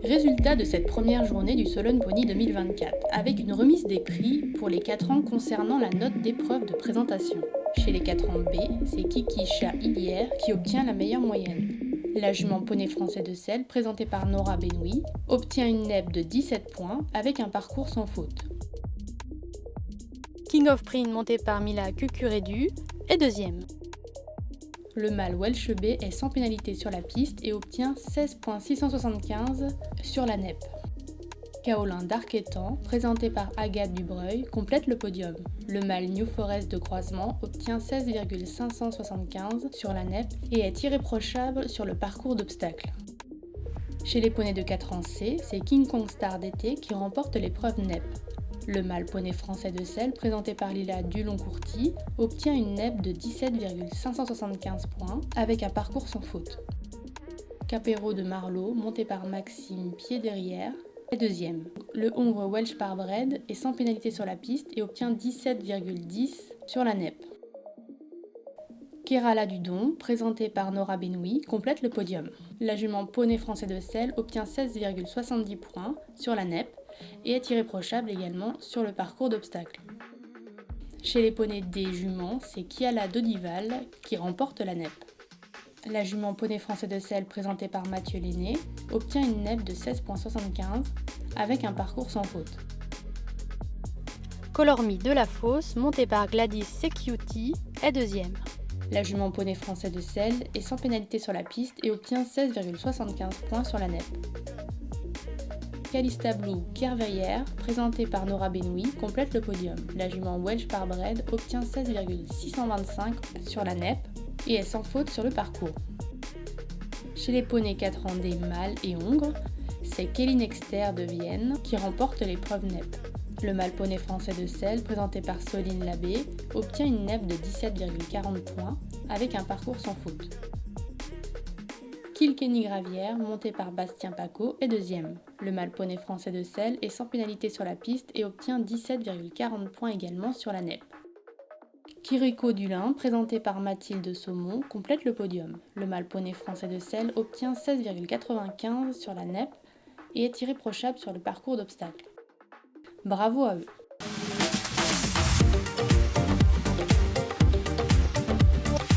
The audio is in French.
Résultat de cette première journée du Solone Pony 2024, avec une remise des prix pour les 4 ans concernant la note d'épreuve de présentation. Chez les 4 ans B, c'est Kiki Chat Ilière qui obtient la meilleure moyenne. La jument poney français de Selle, présentée par Nora Benoît, obtient une NEP de 17 points avec un parcours sans faute. King of Prix monté par Mila Cucuredu est deuxième. Le mâle Welsh B est sans pénalité sur la piste et obtient 16,675 sur la NEP. Kaolin d'Arquetan, présenté par Agathe Dubreuil, complète le podium. Le mâle New Forest de croisement obtient 16,575 sur la NEP et est irréprochable sur le parcours d'obstacles. Chez les poneys de 4 ans C, c'est King Kong Star d'été qui remporte l'épreuve NEP. Le mâle poney français de Selle, présenté par Lila Dulon-Courty, obtient une NEP de 17,575 points avec un parcours sans faute. Capero de Marlot, monté par Maxime Pied-Derrière, est deuxième. Le hongre Welsh Parbred est sans pénalité sur la piste et obtient 17,10 sur la NEP. Kerala du Don, présentée par Nora Benoît, complète le podium. La jument poney français de Selle obtient 16,70 points sur la NEP et est irréprochable également sur le parcours d'obstacles. Chez les poneys D juments, c'est Kiala Dodival qui remporte la NEP. La jument poney français de Selle, présentée par Mathieu Lenné, obtient une NEP de 16,75 avec un parcours sans faute. Colormi de la Fosse, monté par Gladys Security, est deuxième. La jument poney français de Selle est sans pénalité sur la piste et obtient 16,75 points sur la NEP. Calista Blue Kerveillère, présentée par Nora Benoît, complète le podium. La jument Welsh Parbred obtient 16,625 sur la NEP et est sans faute sur le parcours. Chez les poneys 4 ans D mâles et hongres, c'est Kelly Nexter de Vienne qui remporte l'épreuve NEP. Le mâle poney français de Selle, présenté par Soline Labbé, obtient une NEP de 17,40 points avec un parcours sans faute. Kilkenny Gravière, monté par Bastien Paco, est deuxième. Le mâle poney français de Selle est sans pénalité sur la piste et obtient 17,40 points également sur la NEP. Kiriko du Lin, présenté par Mathilde Saumon, complète le podium. Le mâle poney français de Selle obtient 16,95 sur la NEP et est irréprochable sur le parcours d'obstacles. Bravo à eux!